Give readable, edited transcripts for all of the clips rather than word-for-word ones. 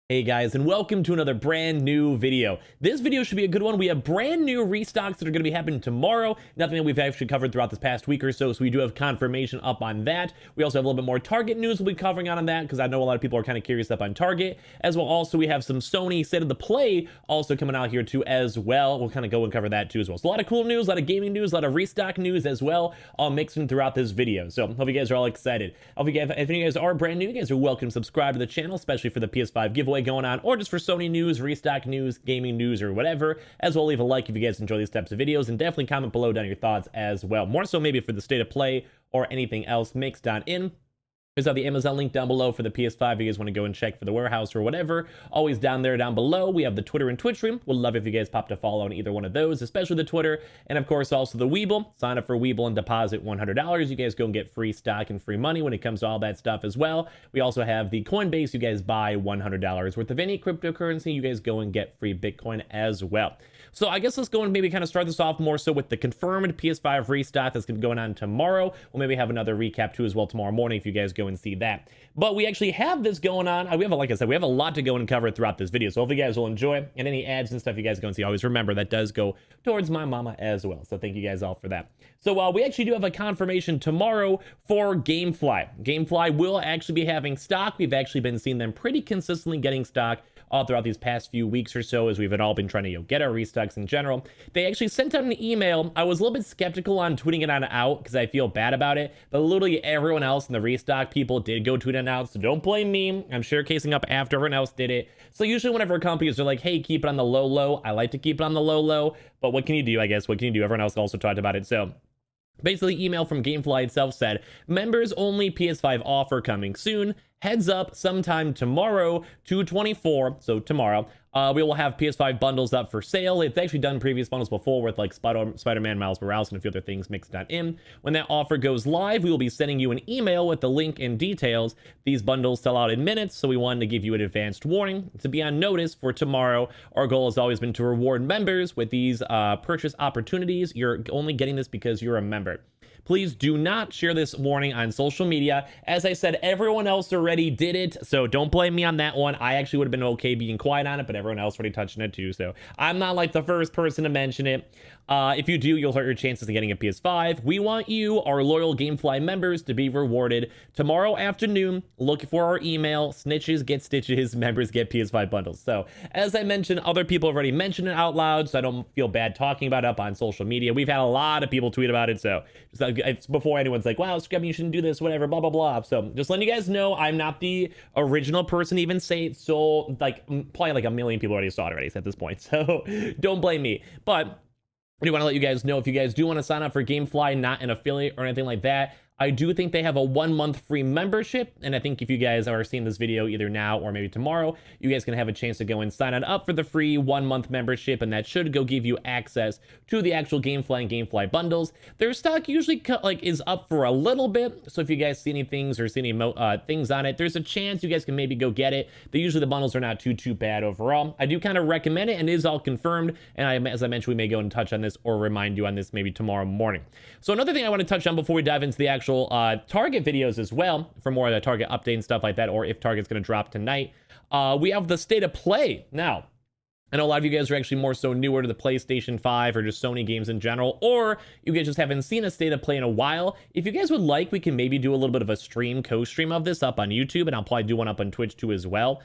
Hey guys, and welcome to another brand new video. This video should be a good one. We have brand new restocks that are going to be happening tomorrow. Nothing that we've actually covered throughout this past week or so, so we do have confirmation up on that. We also have a little bit more Target news we'll be covering on that, because I know a lot of people are kind of curious up on Target. As well, also we have some Sony State of the Play also coming out here too as well. We'll kind of go and cover that too as well. So a lot of cool news, a lot of gaming news, a lot of restock news as well, all mixed in throughout this video. So hope you guys are all excited. If you guys are brand new, you guys are welcome to subscribe to the channel, especially for the PS5 giveaway going on, or just for Sony news, restock news, gaming news, or whatever. As well, leave a like if you guys enjoy these types of videos, and definitely comment below down your thoughts as well. More so maybe for the state of play or anything else mixed on in. There's the Amazon link down below for the PS5 if you guys want to go and check for the warehouse or whatever. Always down there, down below. We have the Twitter and Twitch stream. Would love if you guys popped a follow on either one of those, especially the Twitter. And of course, also the Weeble. Sign up for Weeble and deposit $100. You guys go and get free stock and free money when it comes to all that stuff as well. We also have the Coinbase. You guys buy $100 worth of any cryptocurrency. You guys go and get free Bitcoin as well. So I guess let's go and maybe kind of start this off more so with the confirmed PS5 restock that's going to be going on tomorrow. We'll maybe have another recap too as well tomorrow morning if you guys go and see that. But we actually have this going on. We have, like I said, we have a lot to go and cover throughout this video. So hopefully you guys will enjoy, and any ads and stuff you guys go and see, always remember that does go towards my mama as well. So thank you guys all for that. So we actually do have a confirmation tomorrow for Gamefly. Gamefly will actually be having stock. We've actually been seeing them pretty consistently getting stock all throughout these past few weeks or so, as we've all been trying to get our restocks in general. They actually sent out an email. I was a little bit skeptical on tweeting it on out because I feel bad about it, but literally everyone else in the restock people did go tweet it out, so don't blame me. I'm sure casing up after everyone else did it. So usually whenever companies are like, hey, keep it on the low, I like to keep it on the low, but what can you do, I guess? What can you do? Everyone else also talked about it. So basically, email from Gamefly itself said, members only PS5 offer coming soon. Heads up, sometime tomorrow, 2/24, so tomorrow, we will have PS5 bundles up for sale. It's actually done previous bundles before with like Spider-Man, Miles Morales, and a few other things mixed on in. When that offer goes live, we will be sending you an email with the link and details. These bundles sell out in minutes, so we wanted to give you an advanced warning to be on notice for tomorrow. Our goal has always been to reward members with these purchase opportunities. You're only getting this because you're a member. Please do not share this warning on social media. As I said, everyone else already did it, so don't blame me on that one. I actually would have been okay being quiet on it, but everyone else already touched it too, so I'm not like the first person to mention it. If you do, you'll hurt your chances of getting a PS5. We want you, our loyal Gamefly members, to be rewarded tomorrow afternoon. Look for our email. Snitches get stitches. Members get PS5 bundles. So, as I mentioned, other people have already mentioned it out loud, so I don't feel bad talking about it up on social media. We've had a lot of people tweet about it, so just it's before anyone's like, wow, Scrubby, you shouldn't do this, whatever, blah, blah, blah. So, just letting you guys know, I'm not the original person to even say it, so, like, probably like a million people already saw it already at this point, so don't blame me. But I do want to let you guys know, if you guys do want to sign up for Gamefly, not an affiliate or anything like that, I do think they have a 1-month free membership, and I think if you guys are seeing this video either now or maybe tomorrow, you guys can have a chance to go and sign on up for the free 1-month membership, and that should go give you access to the actual Gamefly and Gamefly bundles. Their stock usually is up for a little bit, so if you guys see any things or see any things on it, there's a chance you guys can maybe go get it. Usually the bundles are not too bad overall. I do kind of recommend it, and it is all confirmed, and as I mentioned, we may go and touch on this or remind you on this maybe tomorrow morning. So another thing I want to touch on before we dive into the actual Target videos as well, for more of the Target update and stuff like that, or if Target's going to drop tonight, we have the state of play. Now, I know a lot of you guys are actually more so newer to the PlayStation 5 or just Sony games in general, or you guys just haven't seen a state of play in a while. If you guys would like, we can maybe do a little bit of a co-stream of this up on YouTube, and I'll probably do one up on Twitch too as well.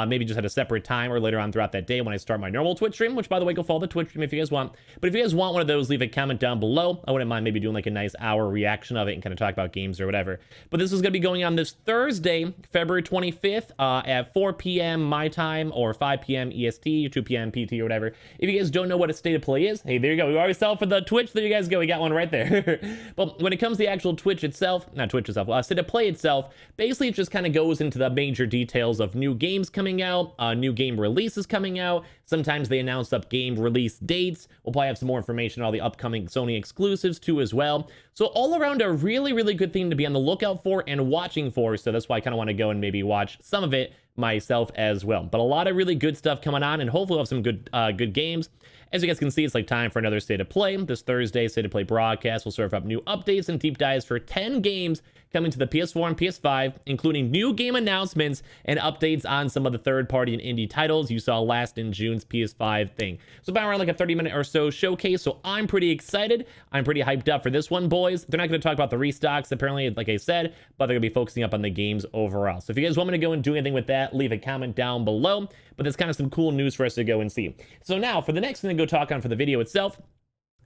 Maybe just at a separate time or later on throughout that day when I start my normal Twitch stream, which, by the way, go follow the Twitch stream if you guys want. But if you guys want one of those, leave a comment down below. I wouldn't mind maybe doing like a nice hour reaction of it and kind of talk about games or whatever. But this is going to be going on this Thursday, February 25th at 4 p.m. my time, or 5 p.m. EST, or 2 p.m. PT or whatever. If you guys don't know what a state of play is, hey, there you go. We already sell for the Twitch. There you guys go. We got one right there. But when it comes to the actual Twitch itself, not Twitch itself, state of play itself, basically it just kind of goes into the major details of new games coming out, new game releases coming out. Sometimes they announce up game release dates. We'll probably have some more information on all the upcoming Sony exclusives too as well. So all around a really good thing to be on the lookout for and watching for. So that's why I kind of want to go and maybe watch some of it myself as well. But a lot of really good stuff coming on, and hopefully we'll have some good games. As you guys can see, it's like time for another State of Play. This Thursday, State of Play broadcast will serve up new updates and deep dives for 10 games coming to the PS4 and PS5, including new game announcements and updates on some of the third-party and indie titles you saw last in June's PS5 thing. So about around like a 30-minute or so showcase, so I'm pretty excited. I'm pretty hyped up for this one, boys. They're not going to talk about the restocks, apparently, like I said, but they're going to be focusing up on the games overall. So if you guys want me to go and do anything with that, leave a comment down below, but that's kind of some cool news for us to go and see. So now, for the next thing to go talk on for the video itself,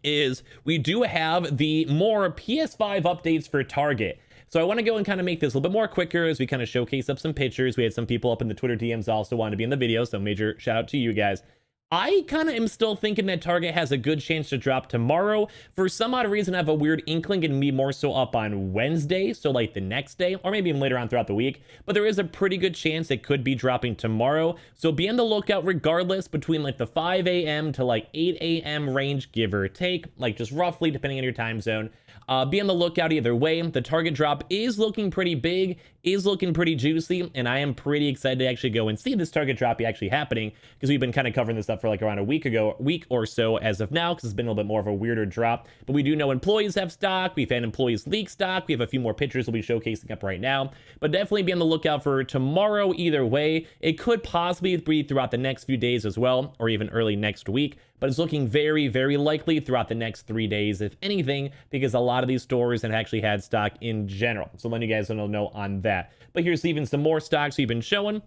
is we do have the more PS5 updates for Target. So I want to go and kind of make this a little bit more quicker as we kind of showcase up some pictures. We had some people up in the Twitter DMs also wanted to be in the video, so major shout out to you guys. I kind of am still thinking that Target has a good chance to drop tomorrow. For some odd reason, I have a weird inkling and me more so up on Wednesday, so like the next day, or maybe even later on throughout the week. But there is a pretty good chance it could be dropping tomorrow. So be on the lookout regardless between like the 5 a.m. to like 8 a.m. range, give or take, like just roughly depending on your time zone. Be on the lookout either way. The Target drop is looking pretty big, is looking pretty juicy, and I am pretty excited to actually go and see this Target drop actually happening, because we've been kind of covering this up for like around a week or so as of now, because it's been a little bit more of a weirder drop. But we do know employees have stock. We've had employees leak stock. We have a few more pictures we'll be showcasing up right now, but definitely be on the lookout for tomorrow either way. It could possibly be throughout the next few days as well, or even early next week, but it's looking very, very likely throughout the next 3 days, if anything, because a lot of these stores have actually had stock in general. So letting you guys know on that. But here's even some more stocks we've been showing.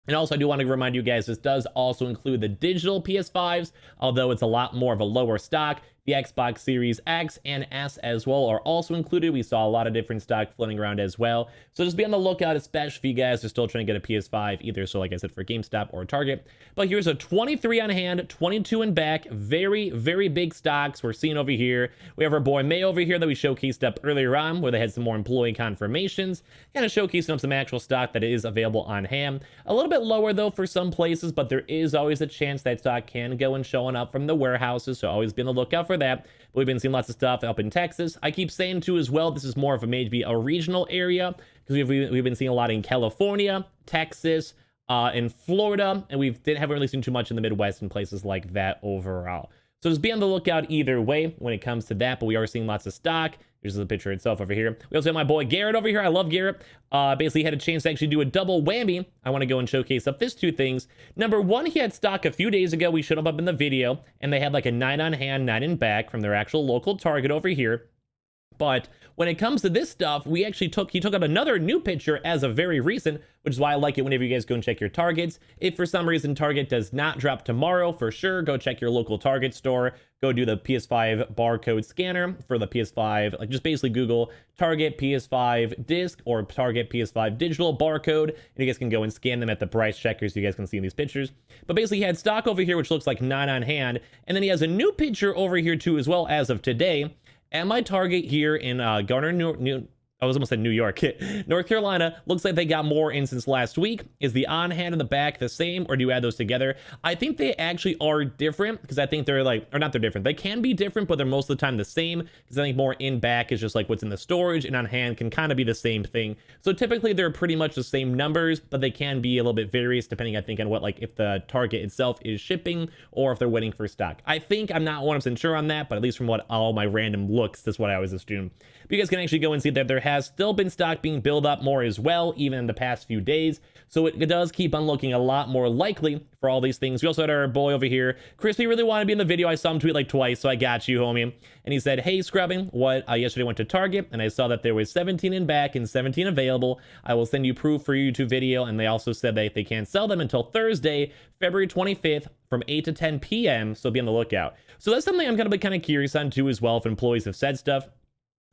And also, I do want to remind you guys, this does also include the digital PS5s, although it's a lot more of a lower stock. The Xbox Series X and S as well are also included. We saw a lot of different stock floating around as well. So just be on the lookout, especially if you guys are still trying to get a PS5, either, so like I said, for GameStop or Target. But here's a 23 on hand, 22 in back. Very, very big stocks we're seeing over here. We have our boy May over here that we showcased up earlier on, where they had some more employee confirmations, kind of showcasing up some actual stock that is available on hand. A little bit lower, though, for some places, but there is always a chance that stock can go and showing up from the warehouses, so always be on the lookout for that. But we've been seeing lots of stuff up in Texas. I keep saying too as well, this is more of a maybe a regional area, because we've been seeing a lot in California, Texas, in Florida, and haven't really seen too much in the Midwest and places like that overall. So just be on the lookout either way when it comes to that, but we are seeing lots of stock. Here's the picture itself over here. We also have my boy Garrett over here. I love Garrett. Basically had a chance to actually do a double whammy. I want to go and showcase up this two things. Number one, he had stock a few days ago. We showed him up in the video, and they had like a 9 on hand, 9 in back from their actual local Target over here. But when it comes to this stuff, he took out another new picture as of very recent, which is why I like it whenever you guys go and check your Targets. If for some reason Target does not drop tomorrow, for sure, go check your local Target store. Go do the PS5 barcode scanner for the PS5. Like, just basically Google Target PS5 disc or Target PS5 digital barcode, and you guys can go and scan them at the price checker so you guys can see in these pictures. But basically, he had stock over here, which looks like 9 on hand, and then he has a new picture over here too as well as of today. At my Target here in Garner, I was almost at New York, North Carolina. Looks like they got more in since last week. Is the on hand and the back the same, or do you add those together? I think they actually are different, because I think they're like, or not, they're different. They can be different, but they're most of the time the same, because I think more in back is just like what's in the storage, and on hand can kind of be the same thing. So typically they're pretty much the same numbers, but they can be a little bit various depending, I think, on what, like, if the Target itself is shipping or if they're waiting for stock. I think, I'm not 100% sure on that, but at least from what all my random looks, that's what I always assume. But you guys can actually go and see that there has still been stock being built up more as well, even in the past few days. So it does keep on looking a lot more likely for all these things. We also had our boy over here, Chris. We really want to be in the video. I saw him tweet like twice, so I got you, homie. And he said, hey, Scrubbing, yesterday went to Target, and I saw that there was 17 in back and 17 available. I will send you proof for your YouTube video. And they also said that they can't sell them until Thursday, February 25th from 8 to 10 p.m. So be on the lookout. So that's something I'm going to be kind of curious on too as well, if employees have said stuff.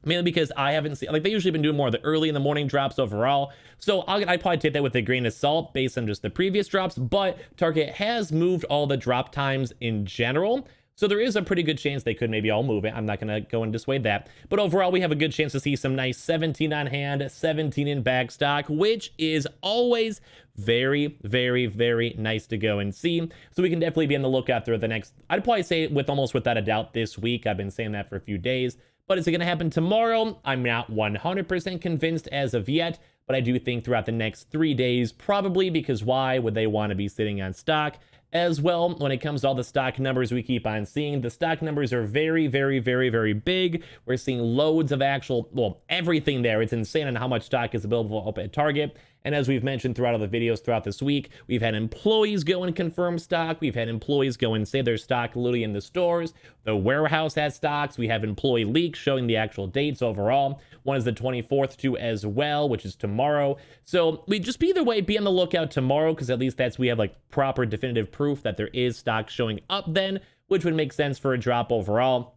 Mainly because I haven't seen, like, they usually been doing more of the early in the morning drops overall. So I'd probably take that with a grain of salt based on just the previous drops. But Target has moved all the drop times in general. So there is a pretty good chance they could maybe all move it. I'm not going to go and dissuade that. But overall, we have a good chance to see some nice 17 on hand, 17 in back stock, which is always very, very, very nice to go and see. So we can definitely be on the lookout through the next, I'd probably say almost without a doubt this week. I've been saying that for a few days. But is it going to happen tomorrow? I'm not 100% convinced as of yet, but I do think throughout the next 3 days, probably, because why would they want to be sitting on stock? As well, when it comes to all the stock numbers we keep on seeing, the stock numbers are very, very, very, very big. We're seeing loads of actual, well, everything there. It's insane on how much stock is available up at Target. And as we've mentioned throughout all the videos throughout this week, we've had employees go and confirm stock. We've had employees go and say their stock literally in the stores. The warehouse has stocks. We have employee leaks showing the actual dates overall. One is the 24th too as well, which is tomorrow. So we just either way, be on the lookout tomorrow, because at least we have like proper definitive proof that there is stock showing up then, which would make sense for a drop overall.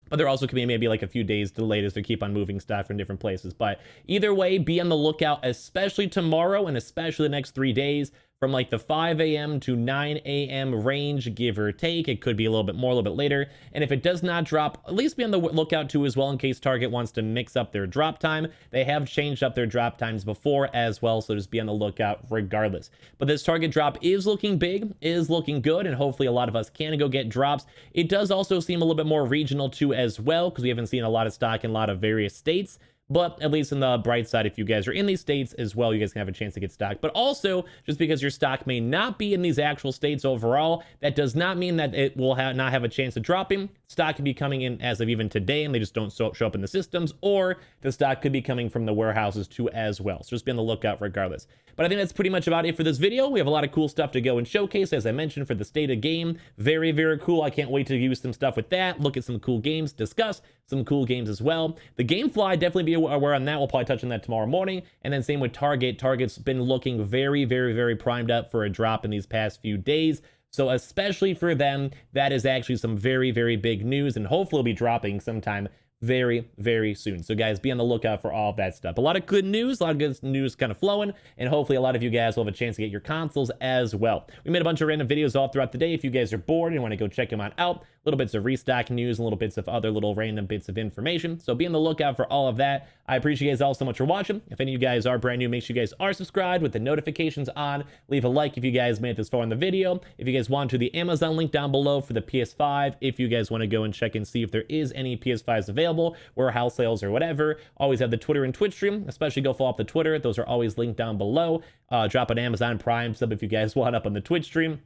But there also could be maybe like a few days delayed as they keep on moving stuff from different places. But either way, be on the lookout, especially tomorrow and especially the next 3 days, from like the 5 a.m. to 9 a.m. range, give or take. It could be a little bit more, a little bit later. And if it does not drop, at least be on the lookout too as well, in case Target wants to mix up their drop time. They have changed up their drop times before as well, so just be on the lookout regardless. But this Target drop is looking big, is looking good, and hopefully a lot of us can go get drops. It does also seem a little bit more regional too as well, because we haven't seen a lot of stock in a lot of various states. But at least in the bright side, if you guys are in these states as well, you guys can have a chance to get stock. But also, just because your stock may not be in these actual states overall, that does not mean that it will not have a chance of dropping. Stock could be coming in as of even today, and they just don't show up in the systems, or the stock could be coming from the warehouses too as well. So just be on the lookout regardless. But I think that's pretty much about it for this video. We have a lot of cool stuff to go and showcase, as I mentioned, for the state of game. Very, very cool. I can't wait to use some stuff with that, look at some cool games, discuss some cool games as well. The Gamefly, definitely be aware on that. We'll probably touch on that tomorrow morning. And then same with Target. Target's been looking very, very, very primed up for a drop in these past few days. So especially for them, that is actually some very, very big news, and hopefully will be dropping sometime very, very soon. So guys, be on the lookout for all of that stuff. A lot of good news, a lot of good news kind of flowing, and hopefully a lot of you guys will have a chance to get your consoles as well. We made a bunch of random videos all throughout the day. If you guys are bored and want to go check them out, little bits of restock news and little bits of other little random bits of information. So be on the lookout for all of that. I appreciate you guys all so much for watching. If any of you guys are brand new, make sure you guys are subscribed with the notifications on. Leave a like if you guys made it this far in the video. If you guys want to, the Amazon link down below for the PS5. If you guys want to go and check and see if there is any PS5s available, warehouse sales or whatever. Always have the Twitter and Twitch stream, especially go follow up the Twitter. Those are always linked down below. Drop an Amazon Prime sub if you guys want up on the Twitch stream.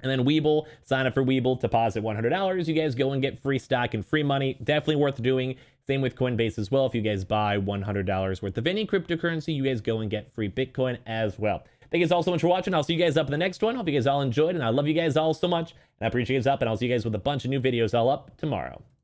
And then Weeble, sign up for Weeble, deposit $100. You guys go and get free stock and free money. Definitely worth doing. Same with Coinbase as well. If you guys buy $100 worth of any cryptocurrency, you guys go and get free Bitcoin as well. Thank you guys all so much for watching. I'll see you guys up in the next one. Hope you guys all enjoyed, and I love you guys all so much. And I appreciate you guys up, and I'll see you guys with a bunch of new videos all up tomorrow.